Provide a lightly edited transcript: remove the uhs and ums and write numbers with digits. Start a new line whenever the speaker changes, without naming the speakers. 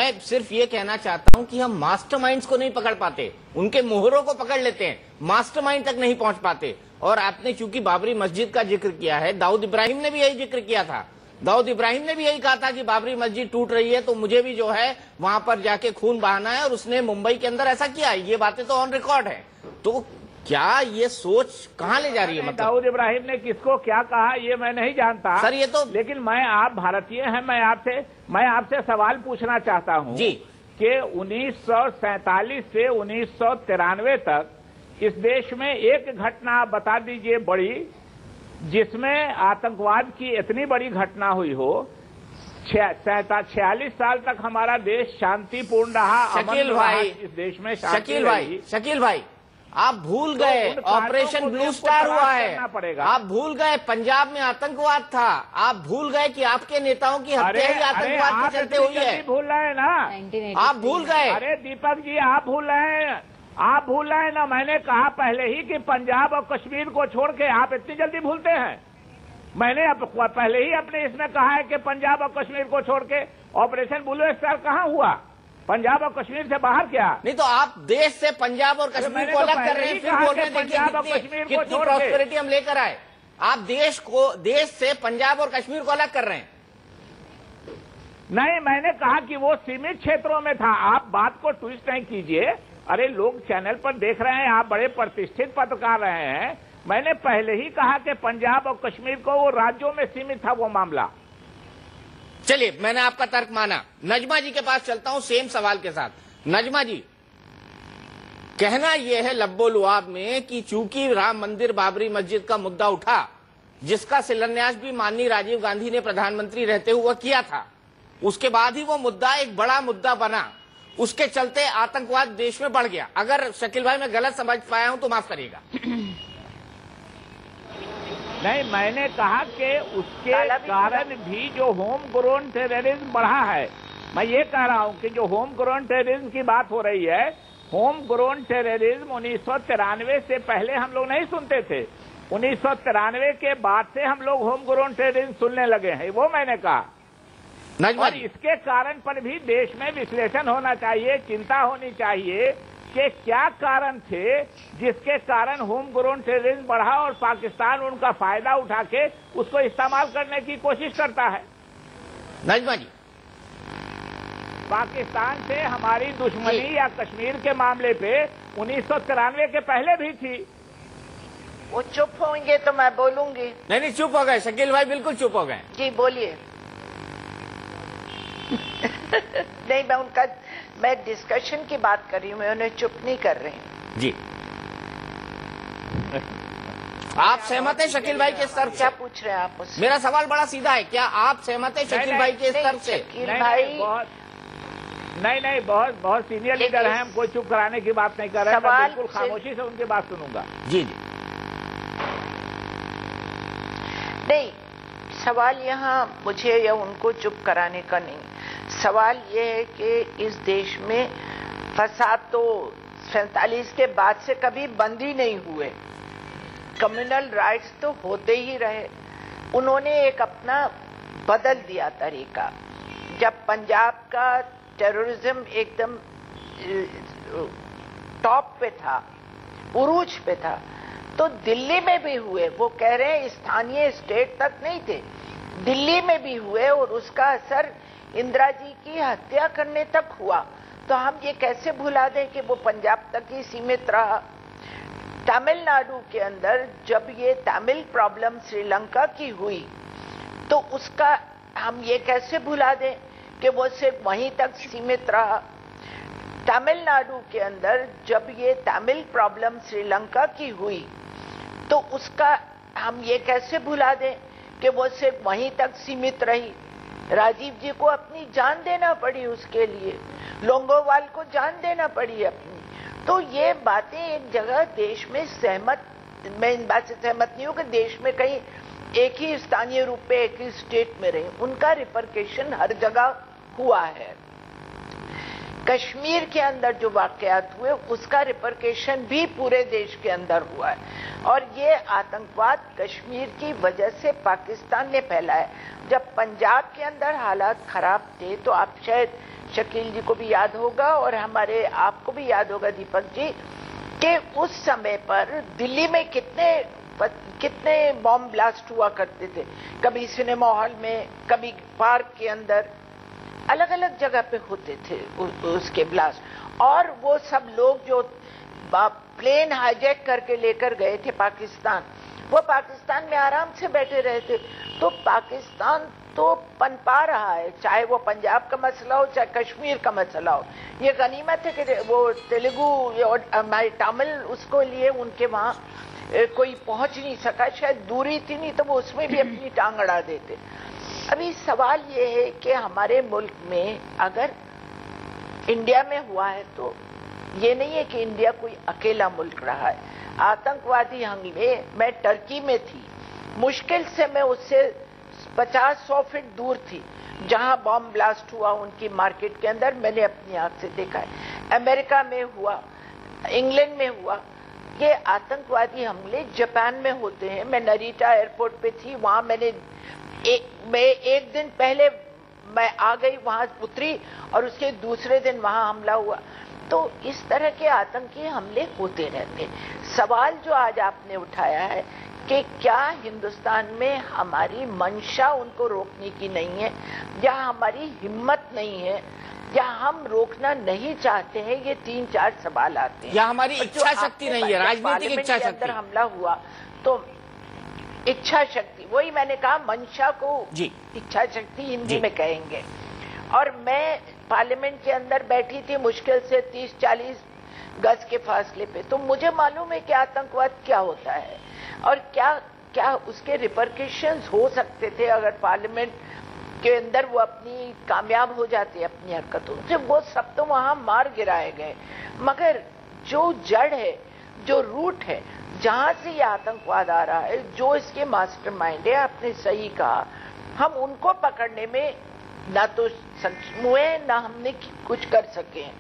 मैं सिर्फ ये कहना चाहता हूं कि हम मास्टरमाइंड्स को नहीं पकड़ पाते, उनके मोहरों को पकड़ लेते हैं, मास्टरमाइंड तक नहीं पहुंच पाते। और आपने चूंकि बाबरी मस्जिद का जिक्र किया है, दाऊद इब्राहिम ने भी यही जिक्र किया था। दाऊद इब्राहिम ने भी यही कहा था कि बाबरी मस्जिद टूट रही है तो मुझे भी जो है वहां पर जाके खून बहाना है, और उसने मुंबई के अंदर ऐसा किया। ये बातें तो ऑन रिकॉर्ड है। तो क्या ये सोच कहां ले जा रही है? मतलब
दाऊद इब्राहिम ने किसको क्या कहा ये मैं नहीं जानता
सर, ये तो
लेकिन आप भारतीय हैं, मैं आपसे सवाल पूछना चाहता हूं
जी
कि 1947 से 1993 तक इस देश में एक घटना आप बता दीजिए बड़ी, जिसमें आतंकवाद की इतनी बड़ी घटना हुई हो। 46 साल तक हमारा देश शांतिपूर्ण रहा,
शकील भाई,
इस देश में
शकील भाई आप भूल गए ऑपरेशन ब्लू स्टार हुआ है। आप भूल गए पंजाब में आतंकवाद था। आप भूल गए कि आपके नेताओं की हत्या ही आतंकवाद के चलते हुई है।
भूल रहे हैं ना,
आप भूल गए।
अरे दीपक जी आप भूल रहे हैं ना। मैंने कहा पहले ही कि पंजाब और कश्मीर को छोड़ के आप इतनी जल्दी भूलते हैं। मैंने पहले ही अपने इसमें कहा है कि पंजाब और कश्मीर को छोड़ के ऑपरेशन ब्लू स्टार कहां हुआ? पंजाब और कश्मीर से बाहर क्या?
नहीं तो आप देश से पंजाब और कश्मीर को अलग कर रहे हैं, फिर बोल रहे हैं कितनी प्रॉस्पेरिटी हम लेकर आए। आप देश से पंजाब और कश्मीर को अलग कर रहे हैं।
नहीं, मैंने कहा कि वो सीमित क्षेत्रों में था। आप बात को ट्विस्ट नहीं कीजिए। अरे लोग चैनल पर देख रहे हैं, आप बड़े प्रतिष्ठित पत्रकार रहे हैं। मैंने पहले ही कहा कि पंजाब और कश्मीर को वो राज्यों में सीमित था वो मामला।
चलिए, मैंने आपका तर्क माना। नजमा जी के पास चलता हूं सेम सवाल के साथ। नजमा जी, कहना यह है लब्बो लुआब में कि चूंकि राम मंदिर बाबरी मस्जिद का मुद्दा उठा, जिसका शिलान्यास भी माननीय राजीव गांधी ने प्रधानमंत्री रहते हुए किया था, उसके बाद ही वो मुद्दा एक बड़ा मुद्दा बना, उसके चलते आतंकवाद देश में बढ़ गया। अगर शकील भाई मैं गलत समझ पाया हूं तो माफ करिएगा।
नहीं, मैंने कहा कि उसके कारण भी जो होम ग्रोन टेररिज्म बढ़ा है। मैं ये कह रहा हूं कि जो होम ग्रोन टेररिज्म की बात हो रही है, होम ग्रोन टेररिज्म 1993 से पहले हम लोग नहीं सुनते थे। 1993 के बाद से हम लोग होम ग्रोन टेररिज्म सुनने लगे हैं, वो मैंने कहा। और इसके कारण पर भी देश में विश्लेषण होना चाहिए, चिंता होनी चाहिए कि क्या कारण थे जिसके कारण होम ग्रोन टेररिज्म बढ़ा और पाकिस्तान उनका फायदा उठा के उसको इस्तेमाल करने की कोशिश करता है।
नजमा जी,
पाकिस्तान से हमारी दुश्मनी या कश्मीर के मामले पे 1993 के पहले भी थी।
वो चुप होंगे तो मैं बोलूंगी।
नहीं, चुप हो गए शकील भाई, बिल्कुल चुप हो गए।
जी बोलिए। नहीं, मैं डिस्कशन की बात कर रही हूँ, मैं उन्हें चुप नहीं कर रही
जी। आप सहमत हैं शकील भाई के स्तर से?
क्या पूछ रहे हैं आप मुझसे?
मेरा सवाल बड़ा सीधा है, क्या आप सहमत हैं शकील भाई के स्तर से?
शकील भाई
नहीं, बहुत सीनियर लीडर हैं, हम कोई चुप कराने की बात नहीं कर रहे हैं। मैं बिल्कुल खामोशी से उनकी बात सुनूंगा।
जी।
नहीं, सवाल यहाँ मुझे या उनको चुप कराने का नहीं। सवाल ये है कि इस देश में फसाद तो 47 के बाद से कभी बंद ही नहीं हुए। कम्युनल राइट्स तो होते ही रहे। उन्होंने एक अपना बदल दिया तरीका। जब पंजाब का टेररिज्म एकदम टॉप पे था, उरूज पे था, तो दिल्ली में भी हुए। वो कह रहे हैं स्थानीय स्टेट तक नहीं थे, दिल्ली में भी हुए और उसका असर इंदिरा जी की हत्या करने तक हुआ। तो हम ये कैसे भुला दें कि वो पंजाब तक ही सीमित रहा। तमिलनाडु के अंदर जब ये तमिल प्रॉब्लम श्रीलंका की हुई तो उसका हम ये कैसे भुला दें कि वो सिर्फ वहीं तक सीमित रहा। तमिलनाडु के अंदर जब ये तमिल प्रॉब्लम श्रीलंका की हुई तो उसका हम ये कैसे भुला दें कि वो सिर्फ वहीं तक सीमित रही। राजीव जी को अपनी जान देना पड़ी उसके लिए, लोंगोवाल को जान देना पड़ी अपनी। तो ये बातें एक जगह देश में मैं इन बात से सहमत नहीं हूं कि देश में कहीं एक ही स्थानीय रूप पे एक ही स्टेट में रहे। उनका रिपरकेशन हर जगह हुआ है। कश्मीर के अंदर जो वाकयात हुए उसका रिपरकेशन भी पूरे देश के अंदर हुआ है। और ये आतंकवाद कश्मीर की वजह से पाकिस्तान ने फैलाया। जब पंजाब के अंदर हालात खराब थे तो आप शायद शकील जी को भी याद होगा और हमारे आपको भी याद होगा दीपक जी, कि उस समय पर दिल्ली में कितने बॉम्ब ब्लास्ट हुआ करते थे। कभी सिनेमा हॉल में, कभी पार्क के अंदर, अलग अलग जगह पे होते थे उसके ब्लास्ट। और वो सब लोग जो प्लेन हाईजैक करके लेकर गए थे पाकिस्तान, वो पाकिस्तान में आराम से बैठे रहे थे। तो पाकिस्तान तो पनपा रहा है, चाहे वो पंजाब का मसला हो चाहे कश्मीर का मसला हो। ये गनीमत है कि वो तेलुगु और हमारे तमिल उसको लिए उनके वहां कोई पहुंच नहीं सका, शायद दूरी थी, नहीं तो वो उसमें भी अपनी टांग अड़ा देते। अभी सवाल ये है कि हमारे मुल्क में अगर इंडिया में हुआ है तो ये नहीं है कि इंडिया कोई अकेला मुल्क रहा है। आतंकवादी हमले, मैं टर्की में थी, मुश्किल से मैं उससे 50-100 फीट दूर थी जहां बॉम्ब ब्लास्ट हुआ उनकी मार्केट के अंदर, मैंने अपनी आंख से देखा है। अमेरिका में हुआ, इंग्लैंड में हुआ। ये आतंकवादी हमले जापान में होते हैं। मैं नरीटा एयरपोर्ट पे थी, वहां मैं एक दिन पहले मैं आ गई, वहां उतरी और उसके दूसरे दिन वहां हमला हुआ। तो इस तरह के आतंकी हमले होते रहते। सवाल जो आज आपने उठाया है कि क्या हिंदुस्तान में हमारी मंशा उनको रोकने की नहीं है, या हमारी हिम्मत नहीं है, या हम रोकना नहीं चाहते हैं, ये 3-4 सवाल आते हैं।
या हमारी इच्छा शक्ति नहीं है, राजनीतिक इच्छा शक्ति।
अंदर हमला हुआ तो इच्छा शक्ति, वही मैंने कहा, मंशा को
जी
इच्छा शक्ति हिंदी में कहेंगे। और मैं पार्लियामेंट के अंदर बैठी थी मुश्किल से 30-40 गज के फासले पे, तो मुझे मालूम है कि आतंकवाद क्या होता है और क्या क्या उसके रिपरकशंस हो सकते थे अगर पार्लियामेंट के अंदर वो अपनी कामयाब हो जाते अपनी हरकतों से। वो सब तो वहां मार गिराए गए, मगर जो जड़ है, जो रूट है, जहां से ये आतंकवाद आ रहा है, जो इसके मास्टरमाइंड है, आपने सही कहा, हम उनको पकड़ने में ना तो सक्षम हुए, ना हमने कुछ कर सके हैं।